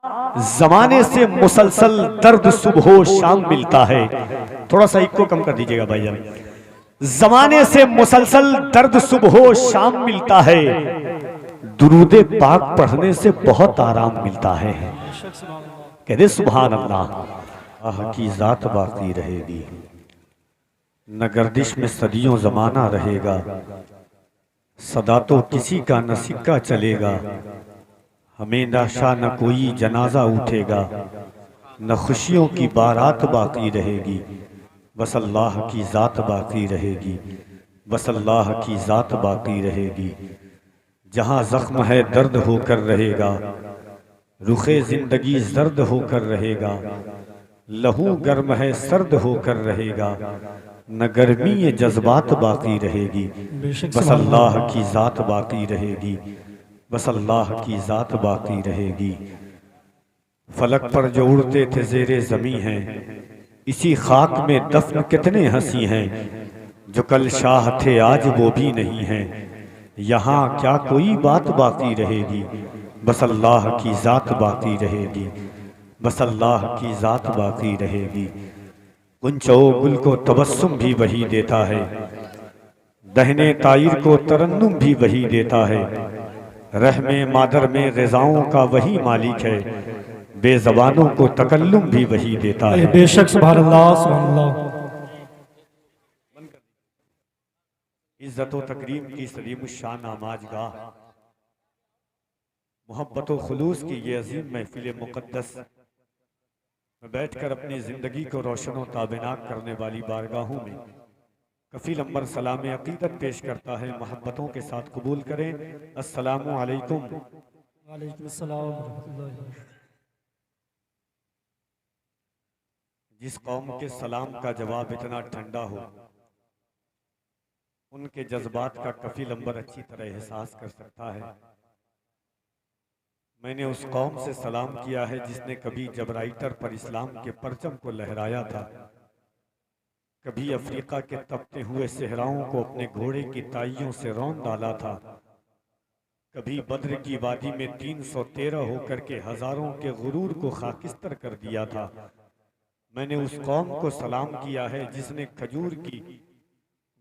जमाने से मुसलसल दर्द सुबह शाम मिलता है। थोड़ा सा इको कम कर दीजिएगा भाईजान। जमाने से मुसलसल दर्द सुबह शाम मिलता है, दुरूदे पाक पढ़ने से बहुत आराम मिलता है। कह दे सुभान अल्लाह। की जात बाकी रहेगी, न गर्दिश में सदियों जमाना रहेगा, सदा तो किसी का न सिक्का चलेगा, हमें नशा न कोई जनाजा उठेगा, न खुशियों की बारात बाकी रहेगी, बस अल्लाह की ज़ात बाकी रहेगी, बस अल्लाह की ज़ात बाकी रहेगी। जहाँ ज़ख्म है दर्द होकर रहेगा, रुखे ज़िंदगी जर्द होकर रहेगा, लहू गर्म है सर्द होकर रहेगा, न गर्मी ये जज्बात बाकी रहेगी, बस अल्लाह की ज़ात बाकी रहेगी, बस अल्लाह की ज़ात बाकी रहेगी। फलक पर जो उड़ते थे ज़ेरे ज़मीं हैं, इसी खाक में दफन कितने हंसी हैं, जो कल शाह थे आज वो भी नहीं हैं, यहाँ क्या कोई बात बाकी रहेगी, बस अल्लाह की ज़ात बाकी रहेगी, बस अल्लाह की ज़ात बाकी रहेगी। गुंचो गुल को तबस्सुम भी वही देता है, दहने ताइर को तरन्नुम भी वही देता है, रहमे मादर में ग़िज़ाओं का वही मालिक है, बेज़बानों को तकल्लुम भी वही देता है। बेशक सुभान अल्लाह सुभान अल्लाह। इज्जत व तकरीम की सलीम शान आमाजगाह, मोहब्बत व खुलूस की ये अजीम महफिल मुक़द्दस में बैठकर अपनी ज़िंदगी को रोशन व ताबिनाक करने वाली बारगाहों में कफ़ील अंबर सलाम अक़ीदत पेश करता है। मोहब्बतों के साथ कबूल करें। अस्सलामु अलैकुम। वालेकुम अस्सलाम व रहमतुल्लाह। जिस कौम के सलाम का जवाब इतना ठंडा हो, उनके जज्बात का कफ़ील अंबर अच्छी तरह एहसास कर सकता है। मैंने उस कौम से सलाम किया है जिसने कभी जबराइटर पर इस्लाम के परचम को लहराया था, कभी अफ्रीका के तपते हुए सहराओं को अपने घोड़े की ताइयों से रौंद डाला था, कभी बद्र की वादी में 313 होकर के हजारों के गुरूर को खाकिस्तर कर दिया था। मैंने उस कौम को सलाम किया है जिसने खजूर की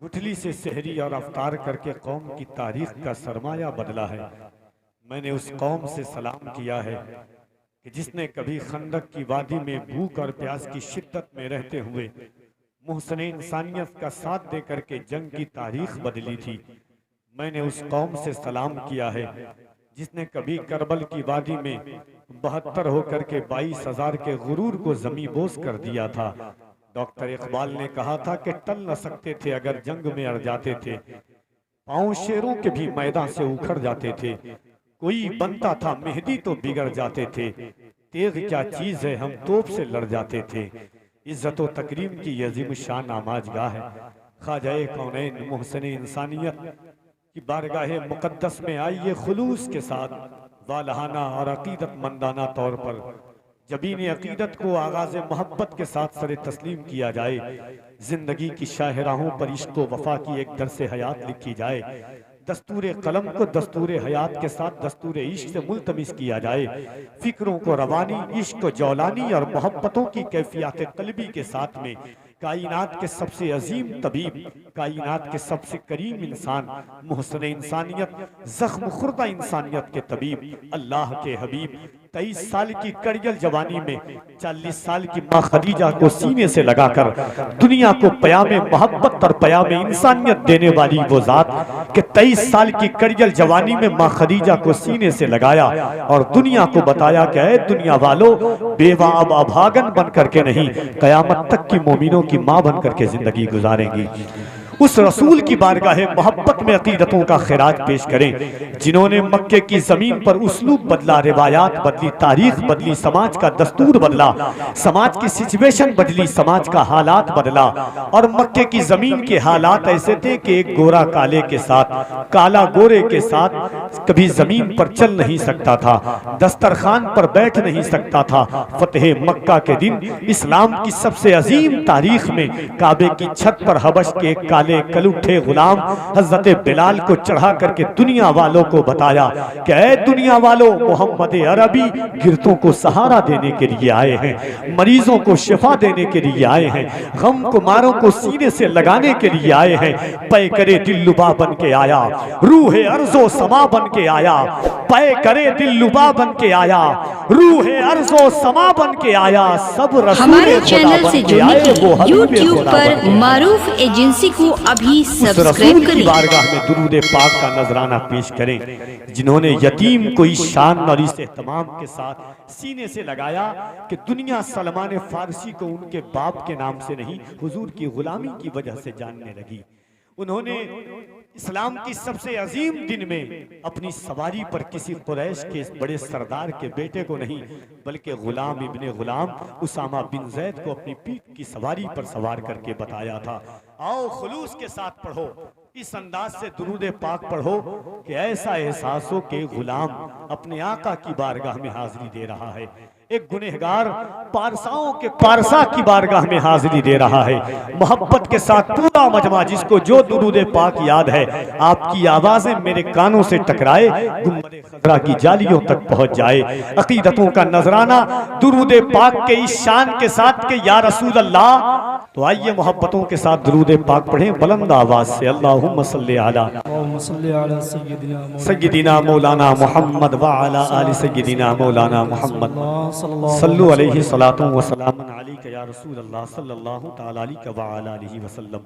गुठली से सहरी और अफ्तार करके कौम की तारीख का सरमाया बदला है। मैंने उस कौम से सलाम किया है कि जिसने कभी खंदक की वादी में भूख और प्यास की शिद्दत में रहते हुए मुहसन इंसानियत का साथ दे करके जंग की तारीख बदली थी। मैंने उस कौम से सलाम किया है जिसने कभी करबल की वादी में 72 होकर के 22,000 के गुरूर को जमी बोस कर दिया था। डॉक्टर इकबाल ने कहा था कि टल न सकते थे अगर जंग में अड़ जाते थे, पांव शेरों के भी मैदान से उखड़ जाते थे, कोई बनता था मेहदी तो बिगड़ जाते थे, तेग क्या चीज है हम तोप से लड़ जाते थे। इज्जत व तकरीम की अजीम शान आमाजगाह है। ख्वाजा कौनैन मोहसिन इंसानियत की बारगाह मुकद्दस में आइए खुलूस के साथ वालहाना और अकीदत मंदाना तौर पर जबीन अकीदत को आगाज़ मोहब्बत के साथ सरे तस्लीम किया जाए। जिंदगी की शाहराहों पर इश्क व वफा की एक दर्स हयात लिखी जाए। दस्तूर कलम को दस्तूर हयात के साथ दस्तूर इश्क से मुल्तमिस किया जाए। फिक्रों को रवानी, इश्क को जौलानी और मोहब्बतों की कैफियत कल्बी के साथ में कायनात के सबसे अजीम तबीब, कायनात के सबसे करीम इंसान, मुहसन इंसानियत, जख्म खुर्दा इंसानियत के तबीब, अल्लाह के हबीब 23 साल की कड़ियल जवानी में 40 साल की माँ खदीजा को सीने से लगाकर दुनिया को पयामे मोहब्बत और पयामे इंसानियत देने वाली वो जात के 23 साल की कड़ियल जवानी में माँ खदीजा को सीने से लगाया और दुनिया को बताया कि ऐ दुनिया वालों, बेवा अब अभागन बन करके नहीं, कयामत तक की मोमिनों की माँ बन करके जिंदगी गुजारेंगी। उस रसूल की बारगाह मोहब्बत में अकीदतों का खिराज पेश करें जिन्होंने मक्के की जमीन पर उसलूब बदला, रिवायात बदली, तारीख बदली, समाज का दस्तूर बदला, समाज की सिचुएशन बदली, समाज का हालात बदला। और मक्के की जमीन के हालात ऐसे थे कि एक गोरा काले के साथ, काला गोरे के साथ कभी जमीन पर चल नहीं सकता था, दस्तरखान पर बैठ नहीं सकता था। फतेह मक्का के दिन इस्लाम की सबसे अजीम तारीख में काबे की छत पर हबश के एक वाले कल उठे गुलाम हजरत बिलाल को चढ़ा करके दुनिया वालों को बताया कि ऐ दुनिया वालों, मोहम्मद अरबी गिरतों को सहारा देने के लिए आए हैं, मरीजों को शिफा देने के लिए आए हैं, गम कुमारों को सीने से लगाने के लिए आए हैं। पै करे दिललुबा बन के आया, रूह अर्जो समा बन के आया, पै करे दिललुबा बन के आया, रूह अर्जो समा बन के आया। सब हमारे चैनल से जुड़ने के लिए यूट्यूब पर मारूफ एजेंसी को अभी सब्सक्राइब करें। बारगाह में दुरूद पाक का नजराना पेश करें, जिन्होंने यतीम को इस शान और इस एहतमाम के साथ सीने से लगाया कि दुनिया सलमान फारसी को उनके बाप के नाम से नहीं, हुजूर की गुलामी की वजह से जानने लगी। उन्होंने इस्लाम की सबसे अजीम दिन में अपनी सवारी पर किसी कुरैश के बड़े सरदार के बेटे को नहीं, बल्कि गुलाम इब्ने गुलाम उसामा बिन जैद को अपनी पीठ की सवारी पर सवार करके बताया था। आओ खुलूस के साथ पढ़ो, इस अंदाज से दुरूद पाक पढ़ो कि ऐसा एहसास हो कि गुलाम अपने आका की बारगाह में हाजिरी दे रहा है। एक गुनहगार पारसाओं के पारसा की बारगाह में हाजिरी दे रहा है। मोहब्बत के साथ पूरा मजमा, जिसको जो दुरूद पाक याद है, आपकी आवाजें मेरे कानों से टकराए, गुंबद खजरा की जालियों तक पहुंच जाए। अकीदतों का नजराना दुरूद पाक के इस शान के साथ के या रसूल अल्लाह। तो आइए मोहब्बतों के साथ दुरूद पाक पढ़ें बुलंद आवाज से। अल्लाहुम्मा सल्ली अला सय्यिदिना मौलाना मोहम्मद व अला आलि सय्यिदिना मौलाना मोहम्मद सल्लु अलैहि सलातु व सलामुन अलैका या रसूल अल्लाह सल्लल्लाहु तआला अलैहि व अला आलिहि वसल्लम।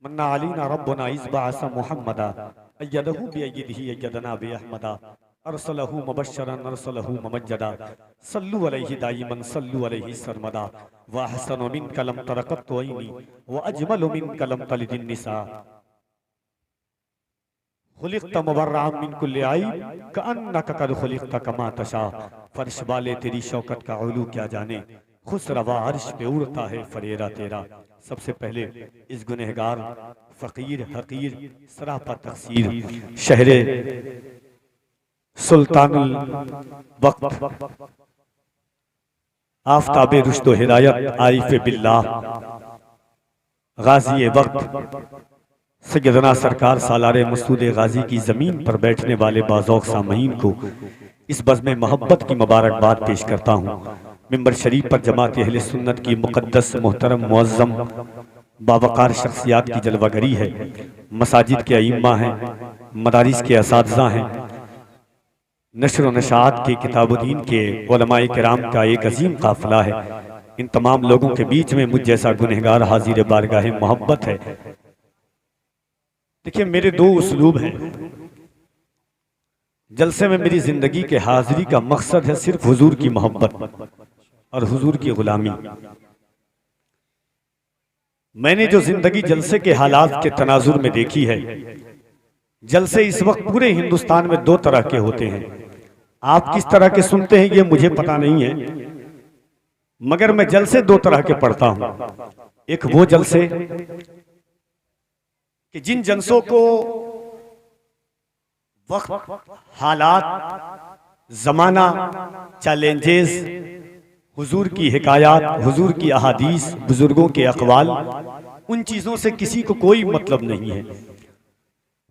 मन्ना अलैना रब्बुना इज़ बअसा मुहम्मदा अय्यदहु बिअय्यदिही अय्यदना बिअहमदा अरसलहु मुबश्शरन अरसलहु मुमज्जदा सल्लु अलैहि दाइमन सल्लु अलैहि सरमदा व अहसनु मिन कलम तरकत ऐनी व अजमलु मिन कलम तलिदिन निसा खुलिक़्त मुबर्रअन मिन कुल्लि ऐब कअन्नका क़द खुलिक़्त कमा तशा। फर्श वाले तेरी शौकत का उलू क्या जाने, खुसरवा अर्श पे उड़ता है फरेरा तेरा। सबसे पहले इस गुनहगार फकीर हकीर सरापा तकसीर शहरे सुल्तानुल वक्त आफताबे रुश्द हिदायत आरिफ बिल्लाह गाजी वक्त सैयदना सरकार सालारे मसूद गाजी की जमीन पर बैठने वाले बाज़ौक़ सामईन को इस बज़्म मोहब्बत की मुबारकबाद पेश करता हूँ। मिंबर शरीफ पर जमात अहले सुन्नत की मुक़द्दस मोहतरम मुअज़्ज़म बावक़ार शख्सियात की जलवागरी है। मसाजिद के अइम्मा हैं, मदारिस के असातिज़ा हैं, नशर व नशात के किताबुद्दीन के उलमाए किराम का एक अजीम काफ़िला है। इन तमाम लोगों के बीच में मुझ जैसा गुनहगार हाजिर बारगाह मोहब्बत है। देखिए, मेरे दो उसलूब हैं। जलसे में मेरी जिंदगी के हाजिरी का मकसद है सिर्फ हुजूर की मोहब्बत और हुजूर की गुलामी। मैंने जो जिंदगी जलसे के हालात के तनाजुर में देखी है, जलसे इस वक्त पूरे हिंदुस्तान में दो तरह के होते हैं। आप किस तरह के सुनते हैं ये मुझे पता नहीं है, मगर मैं जलसे दो तरह के पढ़ता हूं। एक वो जलसे कि जिन जलसों को वक्त, हालात, जमाना, चैलेंजेस, हुजूर की हिकायात, हुजूर की अहादीस, बुजुर्गों के अक़वाल, उन चीजों से किसी को कोई मतलब नहीं है।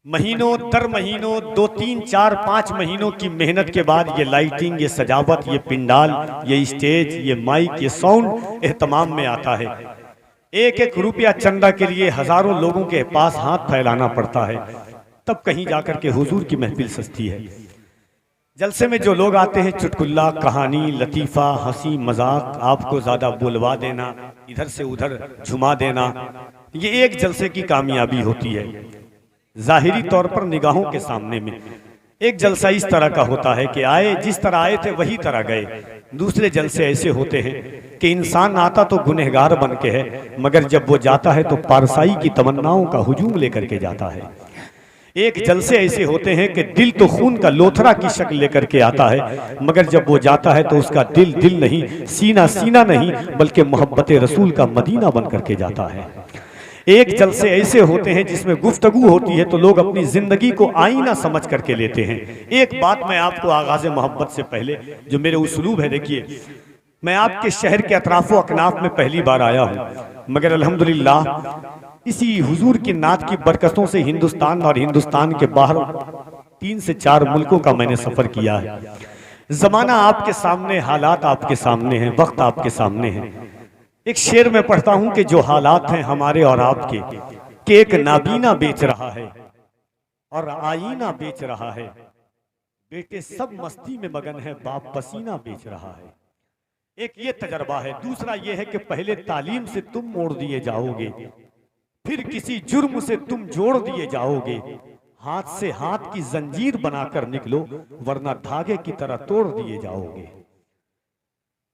महीनों दर महीनों 2, 3, 4, 5 महीनों की मेहनत के बाद ये लाइटिंग, ये सजावट, ये पिंडाल, ये स्टेज, ये माइक, ये साउंड एहतमाम में आता है। एक एक रुपया चंदा के लिए हजारों लोगों के पास हाथ फैलाना पड़ता है, तब कहीं जाकर के हुजूर की महफिल सजती है। जलसे में जो लोग आते हैं, चुटकुल्ला, कहानी, लतीफा, हंसी मजाक, आपको ज्यादा बुलवा देना, इधर से उधर झुमा देना, ये एक जलसे की कामयाबी होती है। जाहिरी तौर पर निगाहों के सामने में एक जलसा इस तरह का होता है कि आए जिस तरह आए थे वही तरह गए। दूसरे जलसे ऐसे होते हैं कि इंसान आता तो गुनहगार बन के है, मगर जब वो जाता है तो पारसाई की तमन्नाओं का हुजूम लेकर के जाता है। एक जलसे ऐसे होते हैं कि दिल तो खून का लोथरा की शक्ल लेकर के आता है, मगर जब वो जाता है तो उसका दिल दिल नहीं, सीना सीना नहीं, बल्कि मोहब्बत रसूल का मदीना बन करके जाता है। एक जलसे ऐसे होते हैं जिसमें गुफ्तगू होती है तो लोग अपनी जिंदगी को आईना समझ करके लेते हैं। एक बात मैं आपको आगाज़ मोहब्बत से पहले, जो मेरे उसलूब है, देखिए, मैं आपके शहर के अतराफ़ो अकनाफ में पहली बार आया हूँ, मगर अल्हम्दुलिल्लाह इसी हुजूर की नात की बरकतों से हिंदुस्तान और हिंदुस्तान के बाहर 3 से 4 मुल्कों का मैंने सफर किया है। जमाना आपके सामने, हालात आपके सामने हैं, वक्त आपके सामने है। एक शेर में पढ़ता हूं कि जो हालात हैं हमारे और आपके, कि एक नाबीना बेच रहा है और आईना बेच रहा है, बेटे सब मस्ती में मगन है, बाप पसीना बेच रहा है। एक ये तजर्बा है। दूसरा ये है कि पहले तालीम से तुम मोड़ दिए जाओगे, फिर किसी जुर्म से तुम जोड़ दिए जाओगे। हाथ से हाथ की जंजीर बनाकर निकलो, वरना धागे की तरह तोड़ दिए जाओगे।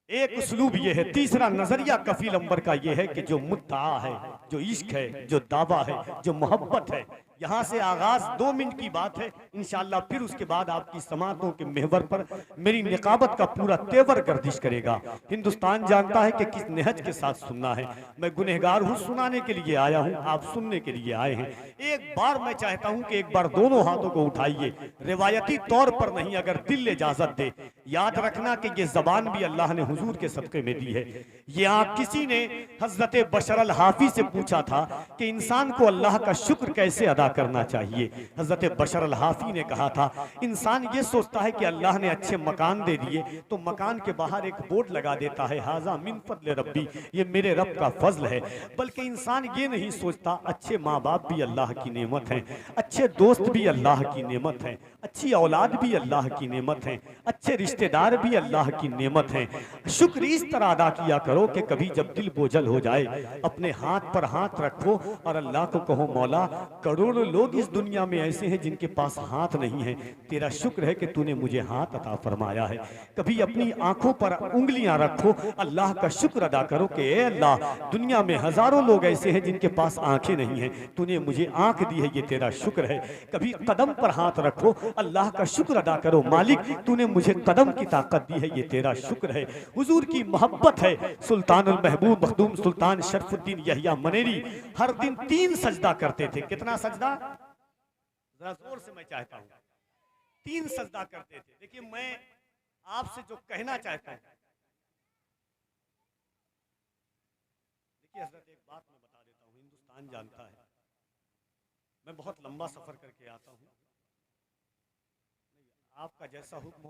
एक उसलूब ये है। तीसरा नजरिया कफील अंबर का ये है कि जो मुद्दा है, जो इश्क है, जो दावा है, जो मोहब्बत है, यहाँ से आगाज 2 मिनट की बात है इंशाअल्लाह। फिर उसके बाद आपकी समातों के महवर पर मेरी निकाबत का पूरा तेवर गर्दिश करेगा। हिंदुस्तान जानता है कि किस नहज के साथ सुनना है। मैं गुनहगार हूँ, सुनाने के लिए आया हूँ, आप सुनने के लिए आए हैं। एक बार मैं चाहता हूँ कि एक बार दोनों हाथों को उठाइए, रिवायती तौर पर नहीं, अगर दिल इजाजत दे। याद रखना कि ये जबान भी अल्लाह ने हुजूर के सदके में दी है। यहाँ किसी ने हजरत बशर अल हाफी से पूछा था कि इंसान को अल्लाह का शुक्र कैसे अदा करना चाहिए। हजरत बशर अल हाफी ने कहा था, इंसान ये सोचता है कि अल्लाह ने अच्छे मकान दे दिए तो मकान के बाहर एक बोर्ड लगा देता है, हाजा मिन फज़्ल रब्बी, ये मेरे रब का फजल है। बल्कि इंसान ये नहीं सोचता, अच्छे माँ बाप भी अल्लाह की नेमत है, अच्छे दोस्त भी अल्लाह की नेमत है, अच्छी औलाद भी अल्लाह की नेमत है, अच्छे रिश्तेदार भी अल्लाह की नेमत है। शुक्र इस तरह अदा किया करो कि कभी जब दिल बोझल हो जाए, अपने हाथ पर हाथ रखो और अल्लाह को कहो, मौला करोड़ों लोग इस दुनिया में ऐसे हैं जिनके पास हाथ नहीं है, तेरा शुक्र है कि तूने मुझे हाथ अता फरमाया है। कभी अपनी आंखों पर उंगलियां रखो, अल्लाह का शुक्र अदा करो कि ए अल्लाह, दुनिया में हजारों लोग ऐसे हैं जिनके पास आंखें नहीं हैं, तूने मुझे आंख दी है, ये तेरा शुक्र है। कभी कदम पर हाथ रखो, अल्लाह का शुक्र अदा करो, मालिक तूने मुझे कदम की ताकत दी है, ये तेरा शुक्र है। हुजूर की मोहब्बत है। सुल्तानुल महबूब मखदूम सुल्तान शरफुद्दीन यहिया मनेरी हर दिन 3 सजदा करते थे। कितना सजदा? जरा जोर से मैं चाहता हूं। 3 सजदा करते थे। देखिए, मैं आपसे जो कहना चाहता हूं, देखिए हजरत, एक बात मैं बता देता हूं, हिंदुस्तान जानता है मैं बहुत लंबा सफर करके आता हूं। आपका जैसा हुक्म